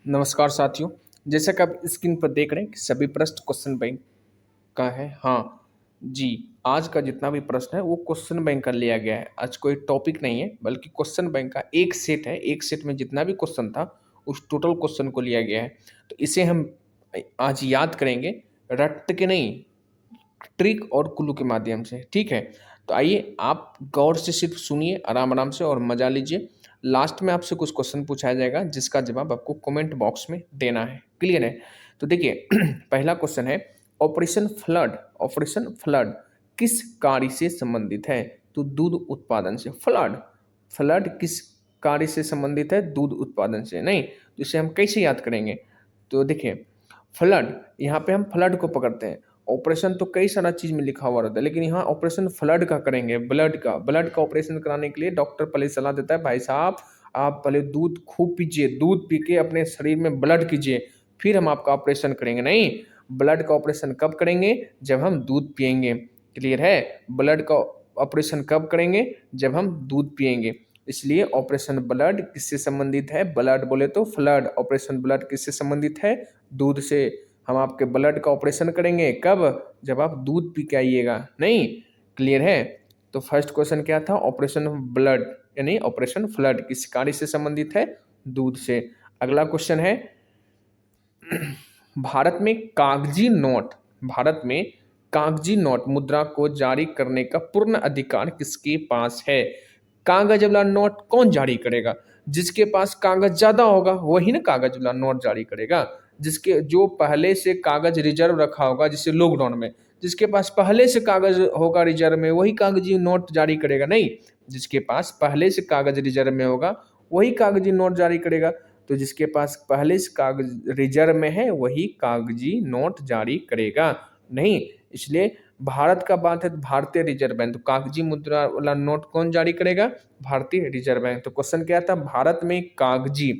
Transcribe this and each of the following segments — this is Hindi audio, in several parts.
नमस्कार साथियों। जैसा कि आप स्क्रीन पर देख रहे हैं कि सभी प्रश्न क्वेश्चन बैंक का है। हाँ जी, आज का जितना भी प्रश्न है वो क्वेश्चन बैंक का लिया गया है। आज कोई टॉपिक नहीं है बल्कि क्वेश्चन बैंक का एक सेट है। एक सेट में जितना भी क्वेश्चन था उस टोटल क्वेश्चन को लिया गया है। तो इसे हम आज याद करेंगे, रट के नहीं, ट्रिक और क्लू के माध्यम से। ठीक है, तो आइए आप गौर से सिर्फ सुनिए आराम आराम से और मजा लीजिए। लास्ट में आपसे कुछ क्वेश्चन पूछा जाएगा जिसका जवाब आपको कमेंट बॉक्स में देना है। क्लियर है? तो देखिए पहला क्वेश्चन है, ऑपरेशन फ्लड किस कार्य से संबंधित है? तो दूध उत्पादन से। फ्लड फ्लड किस कार्य से संबंधित है? दूध उत्पादन से। नहीं तो इसे हम कैसे याद करेंगे? तो देखिए फ्लड, यहाँ पे हम फ्लड को पकड़ते हैं। ऑपरेशन तो कई सारा चीज में लिखा हुआ रहता है, लेकिन यहाँ ऑपरेशन फ्लड का करेंगे। ब्लड का ऑपरेशन कराने के लिए डॉक्टर पहले सलाह देता है, भाई साहब आप पहले दूध खूब पीजिए, दूध पी के अपने शरीर में ब्लड कीजिए, फिर हम आपका ऑपरेशन करेंगे। नहीं, ब्लड का ऑपरेशन कब करेंगे? जब हम दूध पियेंगे। क्लियर है? ब्लड का ऑपरेशन कब करेंगे? जब हम दूध पियेंगे। इसलिए ऑपरेशन ब्लड किससे संबंधित है? ब्लड बोले तो फ्लड। ऑपरेशन ब्लड किससे संबंधित है? दूध से। हम आपके ब्लड का ऑपरेशन करेंगे कब? जब आप दूध पी के आइएगा। नहीं, क्लियर है? तो फर्स्ट क्वेश्चन क्या था? ऑपरेशन ब्लड यानी ऑपरेशन फ्लड किस कार्य से संबंधित है? दूध से। अगला क्वेश्चन है, भारत में कागजी नोट भारत में कागजी नोट मुद्रा को जारी करने का पूर्ण अधिकार किसके पास है? कागज वाला नोट कौन जारी करेगा? जिसके पास कागज ज्यादा होगा वही ना कागज वाला नोट जारी करेगा। जिसके जो पहले से कागज रिजर्व रखा होगा, जैसे लॉकडाउन में जिसके पास पहले से कागज होगा रिजर्व में वही कागजी नोट जारी करेगा। नहीं, जिसके पास पहले से कागज रिजर्व में होगा वही कागजी नोट जारी करेगा। तो जिसके पास पहले से कागज रिजर्व में है वही कागजी नोट जारी करेगा। नहीं, इसलिए भारत का बात है तो भारतीय रिजर्व बैंक, तो कागजी मुद्रा वाला नोट कौन जारी करेगा? भारतीय रिजर्व बैंक। तो क्वेश्चन क्या था? भारत में कागजी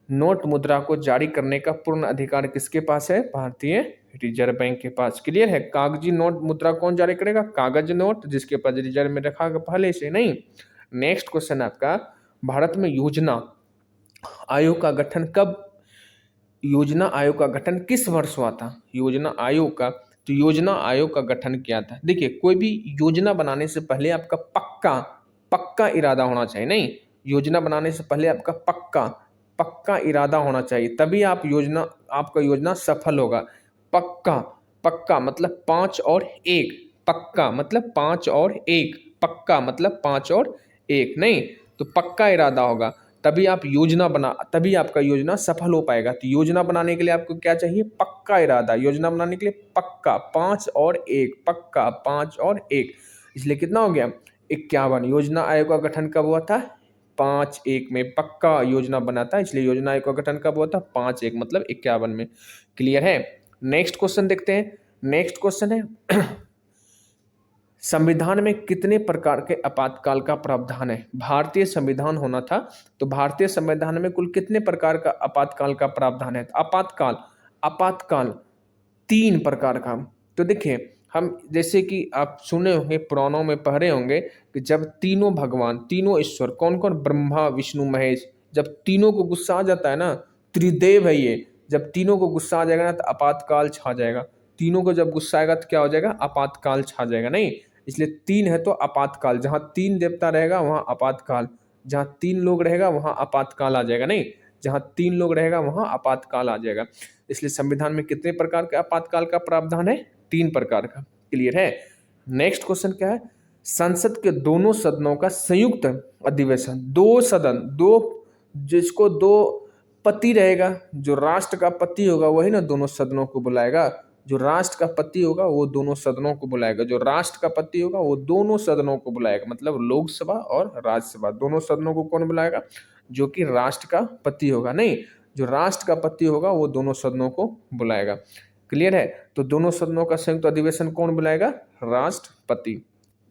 नोट मुद्रा को जारी करने का पूर्ण अधिकार किसके पास है? भारतीय रिजर्व बैंक के पास। क्लियर है? कागजी नोट मुद्रा कौन जारी करेगा? कागज नोट जिसके पास रिजर्व में रखा है पहले से। नहीं, नेक्स्ट क्वेश्चन आपका, भारत में योजना आयोग का गठन कब योजना आयोग का गठन किस वर्ष हुआ था? योजना आयोग का, तो योजना आयोग का गठन किया था। देखिए कोई भी योजना बनाने से पहले आपका पक्का पक्का इरादा होना चाहिए। नहीं, योजना बनाने से पहले आपका पक्का पक्का इरादा होना चाहिए, तभी आपका योजना सफल होगा। पक्का पक्का मतलब 5 और 1, पक्का मतलब 5 और 1, पक्का मतलब 5 और 1। नहीं, तो पक्का इरादा होगा तभी आपका योजना सफल हो पाएगा। तो योजना बनाने के लिए आपको क्या चाहिए? पक्का इरादा। योजना बनाने के लिए पक्का 5 और 1, पक्का 5 और 1, इसलिए कितना हो गया? 51। योजना आयोग का गठन कब हुआ था? 5-1 में पक्का योजना बना था, इसलिए योजना आयोग का गठन कब हुआ था? 5-1 मतलब 51 में। क्लियर है? नेक्स्ट क्वेश्चन देखते हैं। नेक्स्ट क्वेश्चन है संविधान में कितने प्रकार के आपातकाल का प्रावधान है? भारतीय संविधान होना था, तो भारतीय संविधान में कुल कितने प्रकार का आपातकाल का प्रावधान है? आपातकाल आपातकाल 3 प्रकार का। तो देखिए हम जैसे कि आप सुने होंगे, पुराणों में पढ़े होंगे कि जब तीनों भगवान, तीनों ईश्वर, कौन कौन? ब्रह्मा विष्णु महेश, जब तीनों को गुस्सा आ जाता है ना, त्रिदेव है ये, जब तीनों को गुस्सा आ जाएगा ना तो आपातकाल छा जाएगा। तीनों को जब गुस्सा आएगा तो क्या हो जाएगा? आपातकाल छा जाएगा। नहीं, इसलिए 3 है तो आपातकाल। जहां 3 देवता रहेगा वहां आपातकाल, जहां 3 लोग रहेगा वहां आपातकाल आ जाएगा। नहीं, जहां 3 लोग रहेगा वहां आपातकाल आ जाएगा। इसलिए संविधान में कितने प्रकार के आपातकाल का प्रावधान है? 3 प्रकार का। क्लियर है? नेक्स्ट क्वेश्चन क्या है? संसद के दोनों सदनों का संयुक्त अधिवेशन, 2 सदन, जिसको 2 पति रहेगा, जो राष्ट्र का पति होगा वही ना दोनों सदनों को बुलाएगा। जो राष्ट्र का पति होगा वो दोनों सदनों को बुलाएगा, जो राष्ट्र का पति होगा वो दोनों सदनों को बुलाएगा, मतलब लोकसभा और राज्यसभा दोनों सदनों को कौन बुलाएगा? जो कि राष्ट्र का पति होगा। नहीं, जो राष्ट्र का पति होगा वो दोनों सदनों को बुलाएगा। क्लियर है? तो दोनों सदनों का संयुक्त अधिवेशन कौन बुलाएगा? राष्ट्रपति।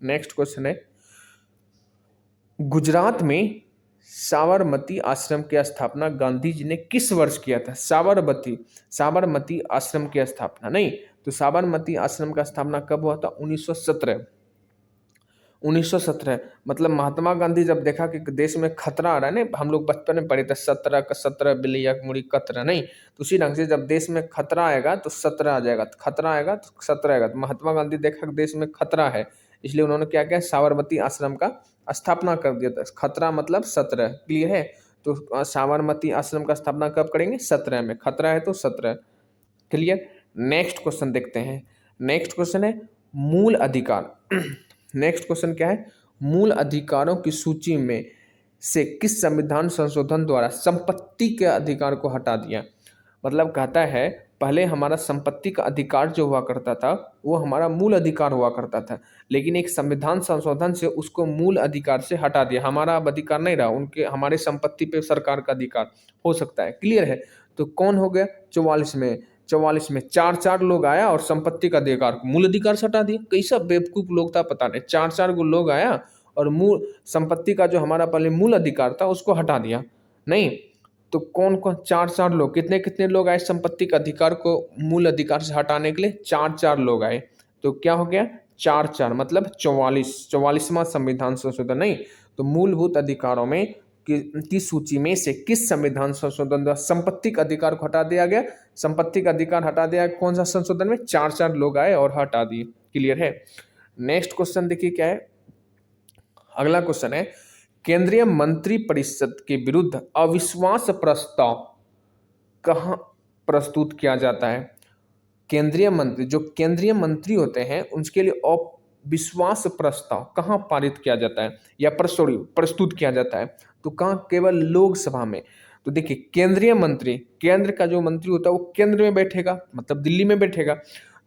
नेक्स्ट क्वेश्चन है, गुजरात में साबरमती आश्रम की स्थापना गांधी जी ने किस वर्ष किया था? साबरमती आश्रम की स्थापना। नहीं, तो साबरमती आश्रम का स्थापना कब हुआ था? 1917। 1917। मतलब महात्मा गांधी जब देखा कि देश में खतरा आ रहा है ना, हम लोग बचपन में पढ़े थे 17 बिलिया मुड़ी कतरा, नहीं तो उसी ढंग से जब देश में खतरा आएगा तो 17 आ जाएगा, तो खतरा आएगा तो 17 आएगा। तो महात्मा गांधी देखा कि देश में खतरा है, इसलिए उन्होंने क्या किया, साबरमती आश्रम का स्थापना कर दिया था। खतरा मतलब 17, क्लियर है। तो साबरमती आश्रम का स्थापना कब करेंगे, 17 में, खतरा है तो 17, क्लियर। नेक्स्ट क्वेश्चन देखते हैं। नेक्स्ट क्वेश्चन है मूल अधिकार। नेक्स्ट क्वेश्चन क्या है, मूल अधिकारों की सूची में से किस संविधान संशोधन द्वारा संपत्ति के अधिकार को हटा दिया। मतलब कहता है पहले हमारा संपत्ति का अधिकार जो हुआ करता था वो हमारा मूल अधिकार हुआ करता था, लेकिन एक संविधान संशोधन से उसको मूल अधिकार से हटा दिया, हमारा अब अधिकार नहीं रहा, उनके हमारे संपत्ति पे सरकार का अधिकार हो सकता है, क्लियर है। तो कौन हो गया, 44 में 4 लोग आया और संपत्ति का अधिकार को मूल अधिकार से हटा दिया। कैसा बेवकूफ लोग था पता नहीं, 4 गो लोग आया और मूल संपत्ति का जो हमारा पहले मूल अधिकार था उसको हटा दिया। नहीं तो कौन कौन, 4 लोग, कितने कितने लोग आए संपत्ति का अधिकार को मूल अधिकार से हटाने के लिए, 4 लोग आए। तो क्या हो गया, 4 मतलब 44वां संविधान संशोधन। नहीं तो मूलभूत अधिकारों में की सूची में से किस संविधान संशोधन द्वारा संपत्ति का अधिकार को हटा दिया गया, संपत्ति का अधिकार हटा दिया, कौन सा संशोधन में, 4 लोग आए और हटा दिए, क्लियर है। नेक्स्ट क्वेश्चन देखिए क्या है, अगला क्वेश्चन है केंद्रीय मंत्रिपरिषद के विरुद्ध अविश्वास प्रस्ताव कहाँ प्रस्तुत किया जाता है। केंद्रीय मंत्री, जो केंद्रीय मंत्री होते हैं उनके लिए अविश्वास प्रस्ताव कहाँ पारित किया जाता है या प्रस्तुत किया जाता है, तो कहाँ, केवल लोकसभा में। तो देखिए केंद्रीय मंत्री, केंद्र का जो मंत्री होता है वो केंद्र में बैठेगा, मतलब दिल्ली में बैठेगा,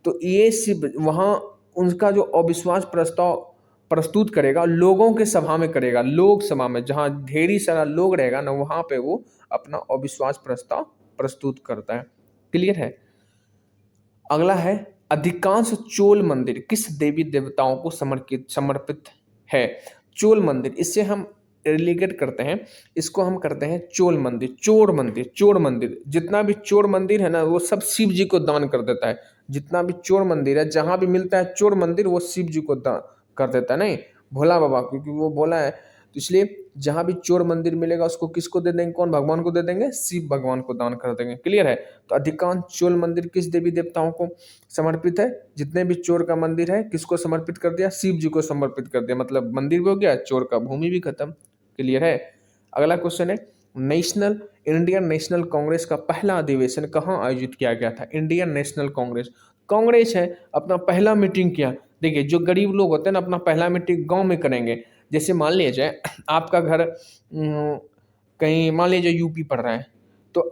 तो ये सिर्फ वहाँ उनका जो अविश्वास प्रस्ताव प्रस्तुत करेगा लोगों के सभा में करेगा, लोकसभा में जहाँ ढेरी सारा लोग रहेगा ना, वहाँ पे वो अपना अविश्वास प्रस्ताव प्रस्तुत करता है, क्लियर है। अगला है अधिकांश चोल मंदिर किस देवी देवताओं को समर्पित है। चोल मंदिर, इससे हम रिलेटेड करते हैं, इसको हम करते हैं चोल मंदिर, चोर मंदिर, जितना भी चोर मंदिर है ना वो सब शिव जी को दान कर देता है। जितना भी चोर मंदिर है, जहां भी मिलता है चोर मंदिर, वो शिव जी को दान कर देता है, नहीं भोला बाबा, क्योंकि वो बोला है, तो इसलिए जहां भी चोर मंदिर मिलेगा उसको किसको दे देंगे, कौन भगवान को दे देंगे, शिव भगवान को दान कर देंगे, क्लियर है। तो अधिकांश चोर मंदिर किस देवी देवताओं को समर्पित है, जितने भी चोर का मंदिर है किसको समर्पित कर दिया, शिव जी को समर्पित कर दिया, मतलब मंदिर भी हो गया, चोर का भूमि भी खत्म, क्लियर है। अगला क्वेश्चन है इंडियन नेशनल कांग्रेस का पहला अधिवेशन कहाँ आयोजित किया गया था। इंडियन नेशनल कांग्रेस है, अपना पहला मीटिंग किया। देखिए जो गरीब लोग होते हैं ना, अपना पहला मीटिंग गांव में करेंगे। जैसे मान लीजिए आपका घर कहीं, मान लीजिए यूपी पड़ रहा है, तो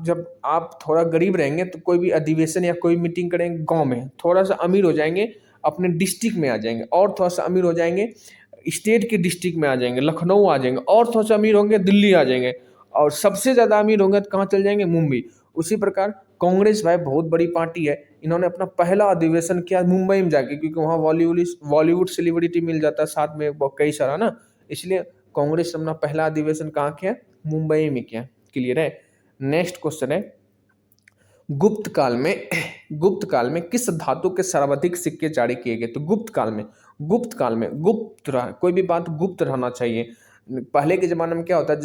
जब आप थोड़ा गरीब रहेंगे तो कोई भी अधिवेशन या कोई मीटिंग करेंगे गांव में, थोड़ा सा अमीर हो जाएंगे अपने डिस्ट्रिक्ट में आ जाएंगे, और थोड़ा सा अमीर हो जाएंगे स्टेट के डिस्ट्रिक्ट में आ जाएंगे, लखनऊ आ जाएंगे, और थोड़ा सा अमीर होंगे दिल्ली आ जाएंगे, और सबसे ज़्यादा अमीर होंगे तो कहाँ चल जाएंगे, मुंबई। उसी प्रकार कांग्रेस भाई बहुत बड़ी पार्टी है, इन्होंने अपना पहला अधिवेशन किया मुंबई में जाके, क्योंकि वहाँ बॉलीवुड सेलिब्रिटी मिल जाता है साथ में कई सारा ना, इसलिए कांग्रेस अपना पहला अधिवेशन कहाँ किया, मुंबई में किया, क्लियर है। नेक्स्ट क्वेश्चन है गुप्त काल में किस धातु के सर्वाधिक सिक्के जारी किए गए। तो गुप्त काल में कोई भी बात गुप्त रहना चाहिए। पहले के जमाने में क्या होता है,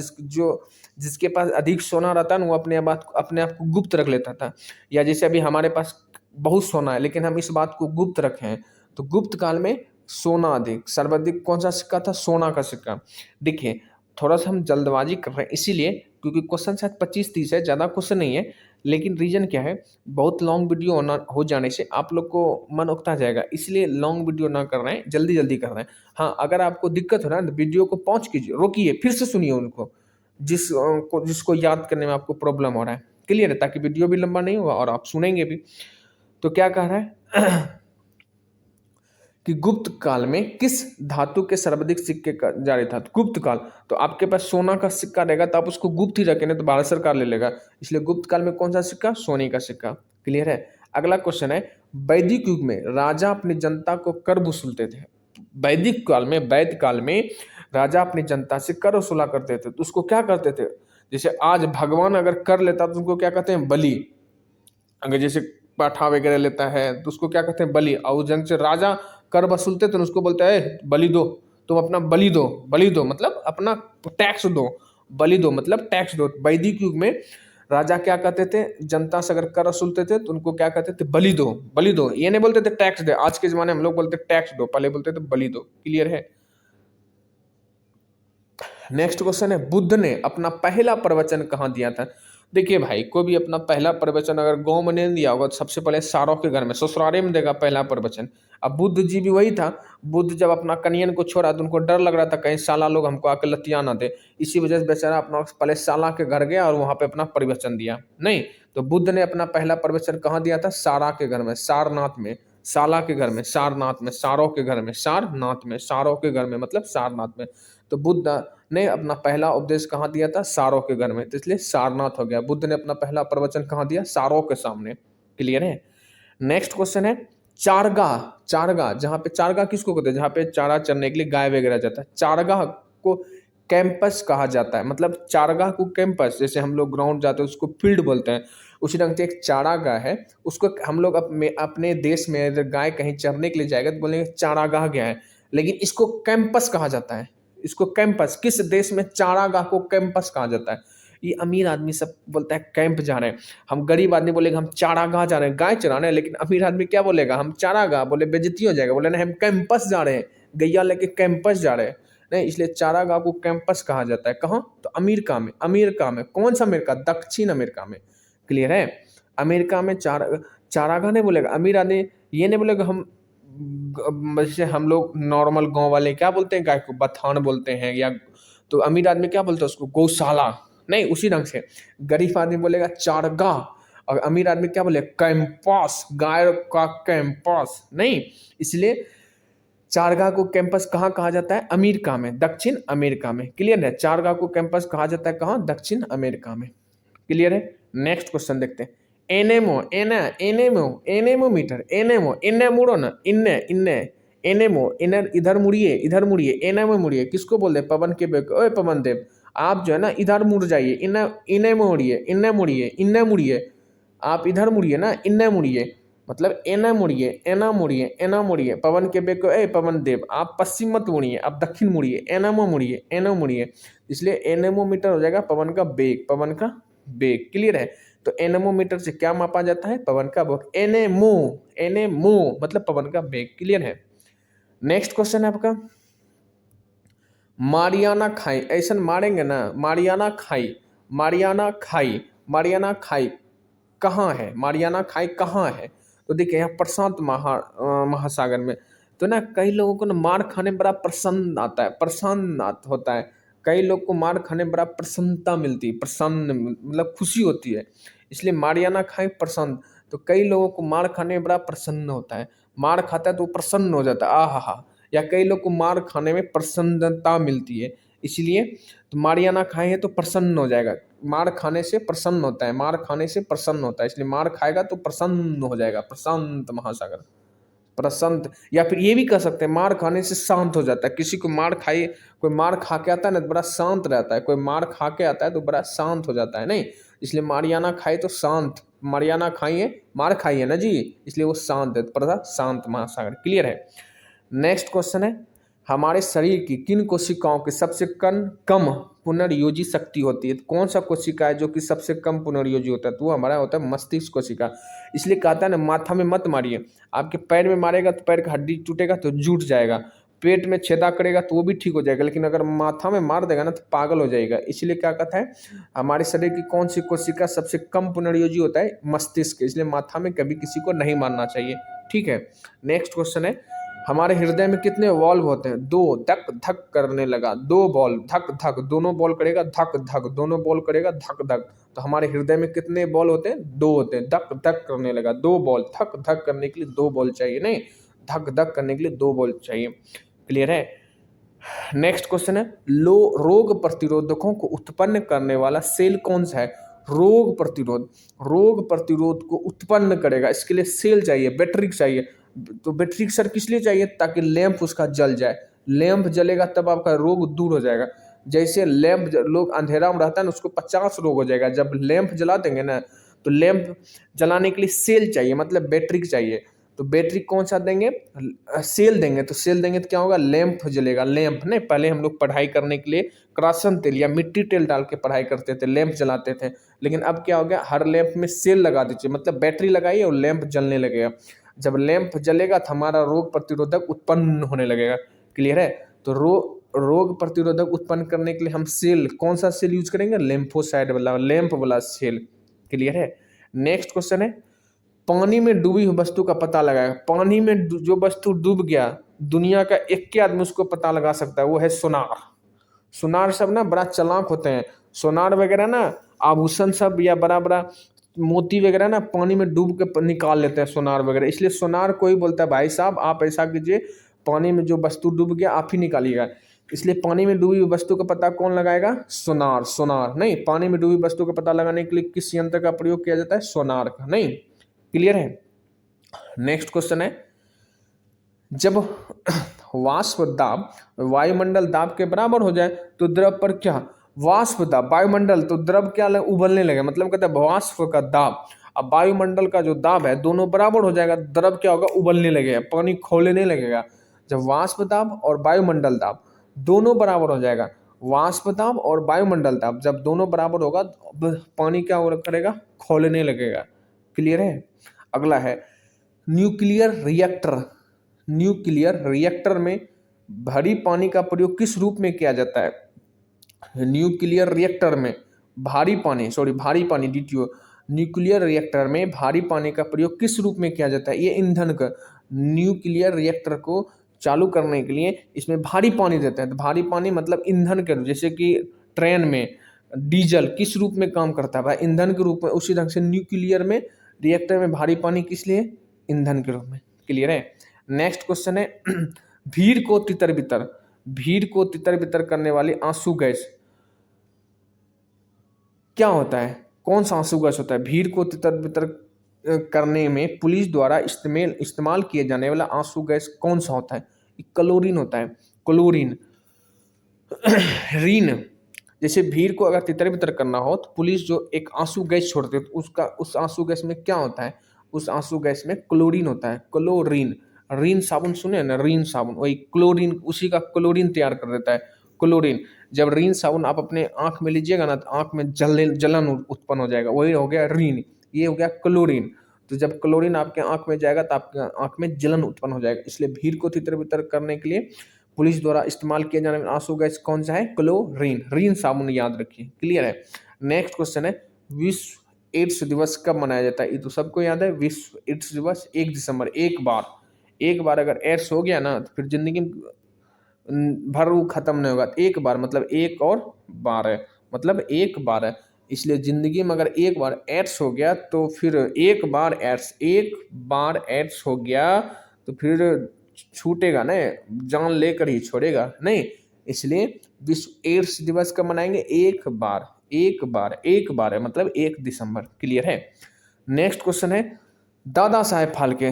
जिसके पास अधिक सोना रहता है ना, वो अपने आप को गुप्त रख लेता था। या जैसे अभी हमारे पास बहुत सोना है लेकिन हम इस बात को गुप्त रखे हैं, तो गुप्त काल में सोना अधिक, सर्वाधिक कौन सा सिक्का था, सोना का सिक्का। देखिए थोड़ा सा हम जल्दबाजी कर रहे हैं इसीलिए, क्योंकि क्वेश्चन शायद 25-30 है, ज़्यादा क्वेश्चन नहीं है, लेकिन रीजन क्या है, बहुत लॉन्ग वीडियो हो जाने से आप लोग को मन उकता जाएगा, इसलिए लॉन्ग वीडियो ना कर रहे हैं, जल्दी कर रहे हैं। हाँ अगर आपको दिक्कत हो रहा है तो वीडियो को पॉज कीजिए, रोकिए, फिर से सुनिए उनको, जिसको याद करने में आपको प्रॉब्लम हो रहा है, क्लियर है, ताकि वीडियो भी लंबा नहीं होगा और आप सुनेंगे भी। तो क्या कह रहा है कि गुप्त काल में किस धातु के सर्वाधिक सिक्के का जारी था। गुप्त काल, तो आपके पास सोना का सिक्का रहेगा तो आप उसको गुप्त ही रखें, नहीं तो भारत सरकार ले लेगा, इसलिए गुप्त काल में कौन सा सिक्का, सोने का सिक्का, क्लियर है। अगला क्वेश्चन है वैदिक युग में राजा अपनी जनता को कर वसूलते थे। वैदिक काल में राजा अपनी जनता से कर वसूला करते थे, तो उसको क्या करते थे, जैसे आज भगवान अगर कर लेता तो उसको क्या कहते हैं, बलि। अगर जैसे पाठा वगैरह लेता है तो उसको क्या कहते हैं, बलि। और जन से राजा कर वसूलते तो उसको बोलते हैं बलि दो, तुम अपना बलि दो, बलि दो मतलब अपना टैक्स दो, बलि दो मतलब टैक्स दो। वैदिक युग में राजा क्या कहते थे, जनता से अगर कर वसूलते थे तो उनको क्या कहते थे, बलि दो, बलि दो। ये नहीं बोलते थे टैक्स दे, आज के जमाने में हम लोग बोलते टैक्स दो, पहले बोलते थे बलि दो। क्लियर है। नेक्स्ट क्वेश्चन है, बुद्ध ने अपना पहला प्रवचन कहाँ दिया था। देखिए भाई, कोई भी अपना पहला प्रवचन अगर गांव में नहीं दिया होगा तो सबसे पहले सारों के घर में, ससुरारे में देगा पहला प्रवचन। अब बुद्ध जी भी वही था। बुद्ध जब अपना कनियन को छोड़ा तो उनको डर लग रहा था कहीं साला लोग हमको आकर लतिया ना दे, इसी वजह से बेचारा अपना पहले साला के घर गया और वहां पे अपना प्रवचन दिया। नहीं, तो बुद्ध ने अपना पहला प्रवचन कहाँ दिया था, सारा के घर में, सारनाथ में। साला के घर में, सारनाथ में, सारों के घर में, सारनाथ में, सारों के घर में मतलब सारनाथ में। तो बुद्ध ने अपना पहला उपदेश कहाँ दिया था, सारों के घर में, तो इसलिए सारनाथ हो गया। बुद्ध ने अपना पहला प्रवचन कहाँ दिया, सारों के सामने। क्लियर है। नेक्स्ट क्वेश्चन है, चारगाह। चारगाह, जहाँ पे चारगाह किसको कहते हैं, जहाँ पे चारा चरने के लिए गाय वगैरह जाता है, चारगाह को कैंपस कहा जाता है। मतलब चारगाह को कैंपस, जैसे हम लोग ग्राउंड जाते हैं उसको फील्ड बोलते हैं, उसी ढंग से एक चारागाह है, उसको हम लोग अपने देश में अगर गाय कहीं चरने के लिए जाएगा तो बोलेंगे चारागाह गया है, लेकिन इसको कैंपस कहा जाता है। इसको कैंपस, किस देश में चारागाह को कैंपस कहा जाता है। ये अमीर आदमी सब बोलता है कैंप जा रहे हैं, हम गरीब आदमी बोलेगा हम चारागाह जा रहे हैं, गाय चराने, लेकिन अमीर आदमी क्या बोलेगा, हम चारागाह, बोले बेइज्जती हो जाएगा, बोले नहीं हम कैंपस जा रहे हैं, गैया लेके कैंपस जा रहे हैं। नहीं, इसलिए चारागाह को कैंपस कहा जाता है। कहाँ, तो अमेरिका में। अमेरिका में, कौन सा अमेरिका, दक्षिण अमेरिका में। क्लियर है। अमेरिका में चारागाह नहीं बोलेगा अमीर आदमी, ये नहीं बोलेगा हम, जैसे हम लोग नॉर्मल गांव वाले क्या बोलते हैं, गाय को बथान बोलते हैं, या तो अमीर आदमी क्या बोलते हैं उसको, गौशाला। नहीं, उसी ढंग से गरीब आदमी बोलेगा चारगाह, और अमीर आदमी क्या बोले, कैंपस, गाय का कैंपस। नहीं, इसलिए चारगाह को कैंपस कहाँ कहा जाता है, अमेरिका में, दक्षिण अमेरिका में। क्लियर है। चारगाह को कैंपस कहा जाता है कहाँ, दक्षिण अमेरिका में। क्लियर है। नेक्स्ट क्वेश्चन देखते हैं, एनेमो, एनेमोमीटर, एनेमो, इन्ने मुड़ो ना, इन्ने इन्ने, एनेमो, इनर, इधर मुड़िए, इधर मुड़िए, एनेमो मुड़िए, किसको बोलते हैं, पवन के बेटे, ओए पवन देव, आप जो है ना इधर मुड़ जाइए, इन्ने इन्ने मुड़िए, इन्ने मुड़िए, इन्ने मुड़िए, आप इधर मुड़िए ना, इन्ने मुड़िए, मतलब एना मुड़िए, एना मुड़िए, एना मुड़िए, पवन के बेटे, ए पवन देव, आप पश्चिम मत मुड़िए, आप दक्षिण मुड़िए, एनामो मुड़िए, एनो मुड़िए, इसलिए एनेमोमीटर हो जाएगा पवन का बेग, पवन का बेग। क्लियर है। तो एनेमोमीटर से क्या मापा जाता है, पवन का बेग। एनेमो, एनेमो मतलब पवन का बेग। क्लियर है। नेक्स्ट क्वेश्चन है आपका, मारियाना खाई, ऐसा मारेंगे ना, मारियाना खाई, मारियाना खाई, मारियाना खाई कहाँ है, मारियाना खाई कहाँ है। तो देखिए यहाँ प्रशांत महासागर में। तो ना कई लोगों को ना मार खाने में बड़ा प्रसन्न आता है, प्रसन्न होता है, कई लोग को मार खाने में बड़ा प्रसन्नता मिलती है, प्रसन्न मतलब खुशी होती है, इसलिए मारियाना खाई प्रसन्न। तो कई लोगों को मार खाने में बड़ा प्रसन्न होता है, मार खाता है तो प्रसन्न हो जाता है, आहा हा। या कई लोग को मार खाने में प्रसन्नता मिलती है, इसलिए तो मारियाना खाए हैं तो प्रसन्न हो जाएगा। मार खाने से प्रसन्न होता है, मार खाने से प्रसन्न होता है, इसलिए मार खाएगा तो प्रसन्न हो जाएगा, प्रशांत महासागर, प्रसन्न। या फिर ये भी कह सकते हैं मार खाने से शांत हो जाता है। किसी को मार खाई, कोई मार खा के आता है ना तो बड़ा शांत रहता है, कोई मार खा के आता है तो बड़ा शांत हो जाता है। नहीं, इसलिए मारियाना खाई तो शांत, मारियाना खाइए, मार खाइए ना जी, इसलिए वो शांत है, शांत महासागर। क्लियर है। नेक्स्ट क्वेश्चन है, हमारे शरीर की किन कोशिकाओं की सबसे कम पुनर्योजी शक्ति होती है। तो कौन सा कोशिका है जो कि सबसे कम पुनर्योजी होता है, तो वो हमारा होता है मस्तिष्क कोशिका। इसलिए कहता है ना माथा में मत मारिए, आपके पैर में मारेगा तो पैर का हड्डी टूटेगा तो जुट जाएगा, पेट में छेदा करेगा तो वो भी ठीक हो जाएगा, लेकिन अगर माथा में मार देगा ना तो पागल हो जाएगा। इसलिए क्या कहता है, हमारे शरीर की कौन सी कोशिका सबसे कम पुनर्योजी होता है, मस्तिष्क, इसलिए माथा में कभी किसी को नहीं मारना चाहिए। ठीक है। नेक्स्ट क्वेश्चन है, हमारे हृदय में कितने वॉल्व होते हैं, दो। धक धक करने लगा, दो बॉल, धक धक, दोनों बॉल करेगा धक धक, दोनों बॉल करेगा धक धक। तो हमारे हृदय में कितने बॉल होते हैं, दो होते हैं। धक धक करने लगा, दो बॉल, धक धक करने के लिए दो बॉल चाहिए, नहीं धक धक करने के लिए दो बॉल चाहिए। क्लियर है। नेक्स्ट क्वेश्चन है, रोग प्रतिरोधकों को उत्पन्न करने वाला सेल कौन सा है। रोग प्रतिरोध को उत्पन्न करेगा, इसके लिए सेल चाहिए, बैटरी चाहिए। तो बैटरी सर किस लिए चाहिए, ताकि लैंप उसका जल जाए, लैंप जलेगा तब आपका रोग दूर हो जाएगा। जैसे लैंप, लोग अंधेरा में रहता है ना, उसको 50 रोग हो जाएगा, जब लैंप जला देंगे ना, तो लैंप जलाने के लिए सेल चाहिए, मतलब बैटरी चाहिए। तो बैटरी कौन सा देंगे, सेल देंगे। तो सेल देंगे तो क्या होगा, लैंप जलेगा। लैंप नहीं, पहले हम लोग पढ़ाई करने के लिए करासन तेल या मिट्टी तेल डाल के पढ़ाई करते थे, लैंप जलाते थे। लेकिन अब क्या हो गया, हर लैंप में सेल लगा दीजिए, मतलब बैटरी लगाइए और लैंप जलने लगेगा। जब लैंप जलेगा तो हमारा रोग प्रतिरोधक उत्पन्न होने लगेगा। क्लियर है। तो रोग प्रतिरोधक उत्पन्न करने के लिए हम सेल, कौन सा सेल यूज करेंगे, लेम्फोसाइड वाला, लैंप वाला सेल। क्लियर है। नेक्स्ट क्वेश्चन है, पानी में डूबी हुई वस्तु का पता लगाएगा। पानी में जो वस्तु डूब गया, दुनिया का एक के आदमी उसको पता लगा सकता है, वो है सोनार। सोनार सब ना बड़ा चालाक होते हैं। सोनार वगैरह ना, आभूषण सब या बड़ा बड़ा मोती वगैरह ना पानी में डूब के निकाल लेते हैं सोनार वगैरह। इसलिए सोनार को ही बोलता है, भाई साहब आप ऐसा कीजिए, पानी में जो वस्तु डूब गया आप ही निकालिएगा। इसलिए पानी में डूबी हुई वस्तु का पता कौन लगाएगा, सोनार। सोनार नहीं, पानी में डूबी वस्तु का पता लगाने के लिए किस यंत्र का प्रयोग किया जाता है, सोनार का। नहीं, क्लियर है। नेक्स्ट क्वेश्चन है, जब वाष्प दाब वायुमंडल दाब के बराबर हो जाए तो द्रव पर क्या, वाष्प दाब वायुमंडल, तो द्रव क्या उबलने लगे, मतलब कहते हैं वाष्प का दाब। अब वायुमंडल का जो दाब है दोनों बराबर हो जाएगा, द्रव क्या होगा, उबलने लगेगा, पानी खौलने नहीं लगेगा। जब वाष्प दाब और वायुमंडल दाब दोनों बराबर हो जाएगा, वाष्प दाब और वायुमंडल दाब जब दोनों बराबर होगा तो पानी क्या करेगा, खौलने लगेगा। क्लियर है। अगला है, न्यूक्लियर रिएक्टर। न्यूक्लियर रिएक्टर में भारी पानी का प्रयोग किस रूप में किया जाता है। न्यूक्लियर रिएक्टर में भारी पानी डीटीओ। न्यूक्लियर रिएक्टर में भारी पानी का प्रयोग किस रूप में किया जाता है, ये ईंधन का। न्यूक्लियर रिएक्टर को चालू करने के लिए इसमें भारी पानी देते हैं। तो भारी पानी मतलब ईंधन के रूप, जैसे कि ट्रेन में डीजल किस रूप में काम करता है भाई, ईंधन के रूप में। उसी ढंग से न्यूक्लियर में रिएक्टर में भारी पानी किस लिए, ईंधन के रूप में। क्लियर है। नेक्स्ट क्वेश्चन है, भीड़ को तितर बितर करने वाली आंसू गैस क्या होता है, कौन सा आंसू गैस होता है। भीड़ को तितर बितर करने में पुलिस द्वारा इस्तेमाल किए जाने वाला आंसू गैस कौन सा होता है, क्लोरीन होता है। क्लोरीन रीन, जैसे भीड़ को अगर तितर बितर करना हो तो पुलिस जो एक आंसू गैस छोड़ती है तो उस आंसू गैस में क्या होता है, उस आंसू गैस में क्लोरीन होता है। क्लोरीन, रीन साबुन सुने ना, रीन साबुन, वही क्लोरीन, उसी का क्लोरीन तैयार कर देता है। क्लोरीन, जब रीन साबुन आप अपने आंख में लीजिएगा ना तो आंख में जलन उत्पन्न हो जाएगा, वही हो गया रीन। ये हो गया क्लोरीन। तो जब क्लोरीन आपके आंख में जाएगा तो आपके आंख में जलन उत्पन्न हो जाएगा। इसलिए भीड़ को तितर बितर करने के लिए पुलिस द्वारा इस्तेमाल किया जाने वाला आंसू गैस कौन सा है, क्लोरीन। रीन साबुन याद रखिए। क्लियर है। नेक्स्ट क्वेश्चन है, विश्व एड्स दिवस कब मनाया जाता है। ये तो सबको याद है, विश्व एड्स दिवस 1 दिसंबर। एक बार अगर एड्स हो गया ना तो फिर जिंदगी भर वो खत्म नहीं होगा। एक बार मतलब एक और 12, मतलब एक बार है। इसलिए जिंदगी में अगर एक बार एड्स हो गया तो फिर एक बार एड्स हो गया तो फिर छूटेगा नहीं, जान लेकर ही छोड़ेगा नहीं। इसलिए विश्व एड्स दिवस कब मनाएंगे, एक बार है मतलब 1 दिसंबर। क्लियर है। नेक्स्ट क्वेश्चन है, दादा साहेब फाल्के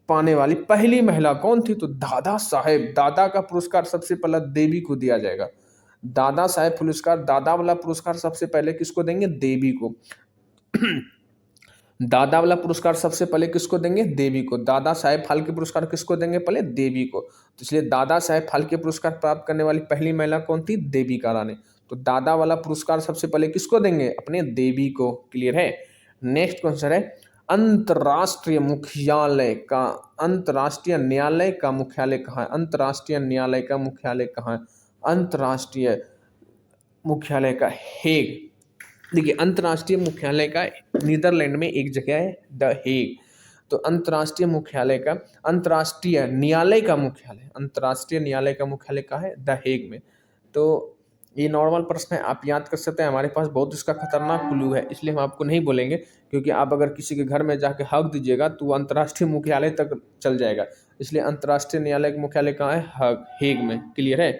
पाने वाली पहली महिला कौन थी। तो दादा साहेब, दादा का पुरस्कार सबसे पहले देवी को दिया जाएगा। दादा साहेब पुरस्कार, दादा वाला पुरस्कार सबसे पहले किसको देंगे, देवी को। दादा वाला पुरस्कार सबसे पहले किसको देंगे, देवी को। दादा साहेब फाल्के पुरस्कार किसको देंगे, पहले देवी को। तो इसलिए दादा साहेब फाल्के पुरस्कार प्राप्त करने वाली पहली महिला कौन थी, देविका रानी। तो दादा वाला पुरस्कार सबसे पहले किसको देंगे, अपने देवी को। क्लियर है। नेक्स्ट क्वेश्चन है, अंतरराष्ट्रीय न्यायालय का मुख्यालय कहाँ है। अंतरराष्ट्रीय न्यायालय का मुख्यालय कहाँ है, अंतरराष्ट्रीय मुख्यालय का हेग। देखिए अंतर्राष्ट्रीय मुख्यालय का नीदरलैंड में एक जगह है, द हेग। तो अंतर्राष्ट्रीय न्यायालय का मुख्यालय कहाँ है, द हेग में। तो ये नॉर्मल प्रश्न है, आप याद कर सकते हैं। हमारे पास बहुत इसका खतरनाक क्लू है, इसलिए हम आपको नहीं बोलेंगे, क्योंकि आप अगर किसी के घर में जाके हक दीजिएगा तो वो अंतर्राष्ट्रीय मुख्यालय तक चल जाएगा। इसलिए अंतर्राष्ट्रीय न्यायालय का मुख्यालय कहाँ है, हेग में। क्लियर है।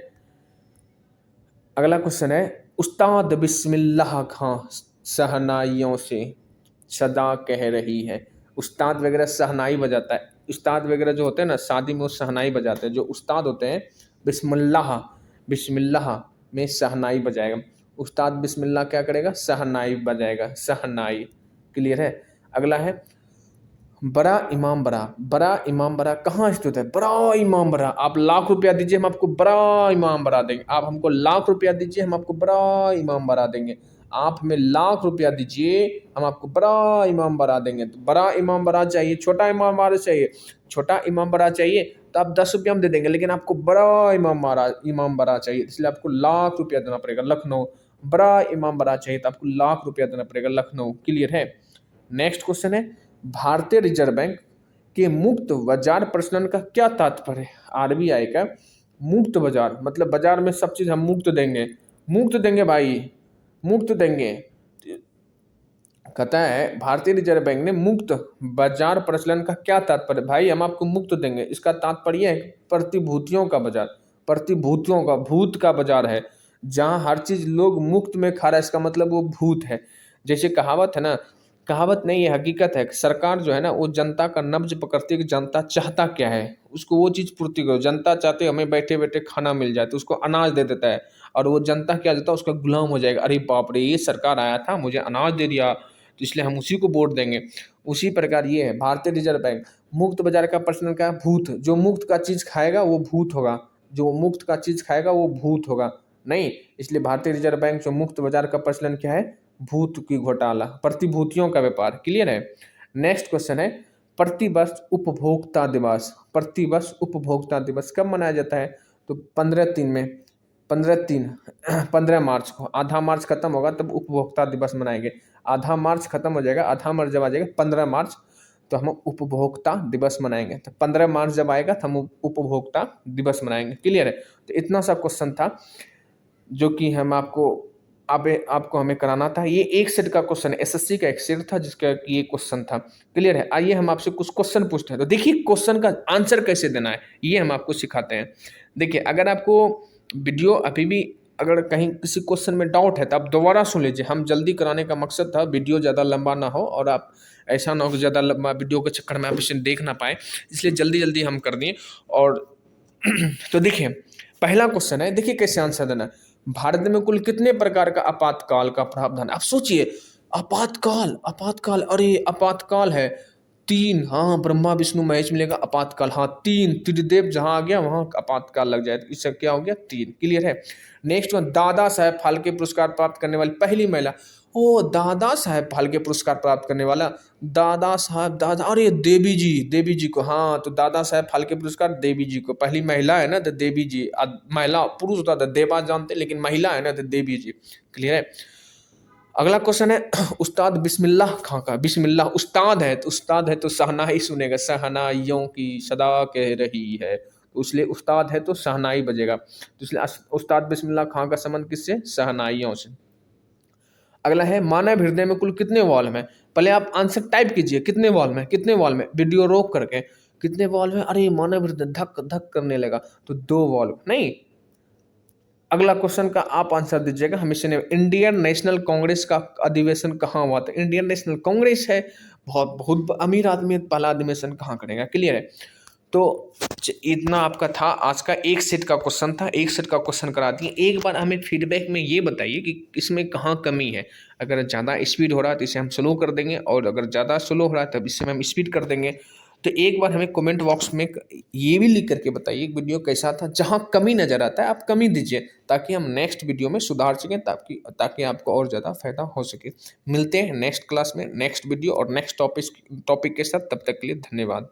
अगला क्वेश्चन है, उस्ताद बिस्मिल्लाह खां शहनाइयों से सदा कह रही है। उस्ताद वगैरह शहनाई बजाता है। उस्ताद वगैरह जो होते हैं ना शादी में वो शहनाई बजाते हैं। जो उस्ताद होते हैं बिस्मिल्लाह में शहनाई बजाएगा। उस्ताद बिस्मिल्लाह क्या करेगा, शहनाई बजाएगा, शहनाई। क्लियर है। अगला है, बड़ा इमाम बड़ा, बड़ा इमाम बड़ा कहाँ स्थित है? बड़ा इमाम बड़ा। आप लाख रुपया दीजिए, हम आपको बड़ा इमाम बड़ा देंगे। आप हमको लाख रुपया दीजिए, हम आपको बड़ा इमाम बड़ा देंगे। आप हमें लाख रुपया दीजिए, हम आपको बड़ा इमाम बड़ा देंगे। तो बड़ा इमाम बड़ा चाहिए, छोटा इमाम बड़ा चाहिए? छोटा इमाम बड़ा चाहिए तो आप 10 रुपया हम दे देंगे, लेकिन आपको बड़ा इमाम बड़ा चाहिए, इसलिए आपको लाख रुपया देना पड़ेगा। लखनऊ, बड़ा इमाम बड़ा चाहिए तो आपको लाख रुपया देना पड़ेगा। लखनऊ, क्लियर है? नेक्स्ट क्वेश्चन है, भारतीय रिजर्व बैंक के मुक्त बाजार प्रचलन का क्या तात्पर्य है? आरबीआई का मुक्त बाजार मतलब बाजार में सब चीज हम मुक्त देंगे, मुक्त देंगे भाई, मुक्त देंगे। कहता है भारतीय रिजर्व बैंक ने मुक्त बाजार प्रचलन का क्या तात्पर्य? भाई हम आपको मुक्त देंगे, इसका तात्पर्य है प्रतिभूतियों का बाजार, प्रतिभूतियों का, भूत का बाजार है, जहां हर चीज लोग मुफ्त में खा रहा है, इसका मतलब वो भूत है। जैसे कहावत है ना, कहावत नहीं ये हकीकत है, सरकार जो है ना वो जनता का नब्ज पकड़ती है कि जनता चाहता क्या है, उसको वो चीज पूर्ति करो। जनता चाहते हमें बैठे बैठे खाना मिल जाए तो उसको अनाज दे देता है, और वो जनता क्या देता है, उसका गुलाम हो जाएगा। अरे बाप रे, ये सरकार आया था मुझे अनाज दे दिया तो इसलिए हम उसी को वोट देंगे। उसी प्रकार ये है भारतीय रिजर्व बैंक, मुक्त बाजार का प्रचलन का भूत, जो मुक्त का चीज खाएगा वो भूत होगा, जो मुक्त का चीज खाएगा वो भूत होगा नहीं। इसलिए भारतीय रिजर्व बैंक जो मुक्त बाजार का प्रचलन क्या है? भूत की घोटाला, प्रतिभूतियों का व्यापार। क्लियर है? नेक्स्ट क्वेश्चन है, प्रतिवर्ष उपभोक्ता दिवस, प्रतिवर्ष उपभोक्ता दिवस कब मनाया जाता है? तो 15/3 में, 15/3 15 मार्च को, आधा मार्च खत्म होगा तब उपभोक्ता दिवस मनाएंगे। आधा मार्च खत्म हो जाएगा, आधा मार्च जब आ जाएगा 15 मार्च, तो हम उपभोक्ता दिवस मनाएंगे। तो 15 मार्च जब आएगा तो हम उपभोक्ता दिवस मनाएंगे। क्लियर है? तो इतना सा क्वेश्चन था जो कि हम आपको हमें कराना था। ये एक सेट का क्वेश्चन है, एसएससी का एक सेट था जिसका ये क्वेश्चन था। क्लियर है? आइए हम आपसे कुछ क्वेश्चन पूछते हैं, तो देखिए क्वेश्चन का आंसर कैसे देना है ये हम आपको सिखाते हैं। देखिए अगर आपको वीडियो अभी भी अगर कहीं किसी क्वेश्चन में डाउट है तो आप दोबारा सुन लीजिए। हम जल्दी कराने का मकसद था, वीडियो ज़्यादा लंबा ना हो और आप ऐसा ना हो कि ज़्यादा लंबा वीडियो के चक्कर में आप इसे देख ना पाए, इसलिए जल्दी जल्दी हम कर दिए। और तो देखिए पहला क्वेश्चन है, देखिए कैसे आंसर देना है। भारत में कुल कितने प्रकार का आपातकाल का प्रावधान है? आप सोचिए, आपातकाल, आपातकाल, अरे आपातकाल है 3, हाँ ब्रह्मा विष्णु महेश मिलेगा आपातकाल, हाँ 3, त्रिदेव जहां आ गया वहां आपातकाल लग जाए, तो इससे क्या हो गया 3। क्लियर है? नेक्स्ट वन, दादा साहेब फाल्के पुरस्कार प्राप्त करने वाली पहली महिला। ओ दादा साहेब फाल्के पुरस्कार प्राप्त करने वाला, दादा साहब, दादा, अरे देवी जी, देवी जी को, हाँ तो दादा साहेब फाल्के पुरस्कार देवी जी को, पहली महिला है ना तो देवी जी। महिला पुरुष होता था देवा जानते, लेकिन महिला है ना तो देवी जी। क्लियर है? अगला क्वेश्चन है उस्ताद बिस्मिल्लाह खां का, बिस्मिल्लाह उस्ताद है तो शहनाई सुनेगा, शहनाइयों की सदा कह रही है, तो इसलिए उस्ताद है तो शहनाई बजेगा, तो इसलिए उस्ताद बिस्मिल्लाह खां का संबंध किससे? शहनाइयों से। अगला है मानव हृदय में कुल कितने वॉल्व हैं? पहले आप आंसर टाइप कीजिए, कितने वॉल्व में, कितने वॉल्व में, वीडियो रोक करके, कितने वॉल्व में? अरे मानव हृदय धक धक करने लगा, तो 2 वॉल्व नहीं। अगला क्वेश्चन का आप आंसर दीजिएगा हमेशा। इंडियन नेशनल कांग्रेस का अधिवेशन कहाँ हुआ था? इंडियन नेशनल कांग्रेस है, बहुत बहुत अमीर आदमी, पहला अधिवेशन कहाँ करेगा? क्लियर है? तो इतना आपका था आज का एक सेट का क्वेश्चन था, एक सेट का क्वेश्चन करा दिए। एक बार हमें फीडबैक में ये बताइए कि इसमें कहाँ कमी है। अगर ज़्यादा स्पीड हो रहा है तो इसे हम स्लो कर देंगे, और अगर ज़्यादा स्लो हो रहा है तब इसे हम स्पीड कर देंगे। तो एक बार हमें कमेंट बॉक्स में ये भी लिख करके बताइए वीडियो कैसा था, जहाँ कमी नज़र आता है आप कमी दीजिए, ताकि हम नेक्स्ट वीडियो में सुधार सकें, ताकि आपको और ज़्यादा फायदा हो सके। मिलते हैं नेक्स्ट क्लास में, नेक्स्ट वीडियो और नेक्स्ट टॉपिक के साथ। तब तक के लिए धन्यवाद।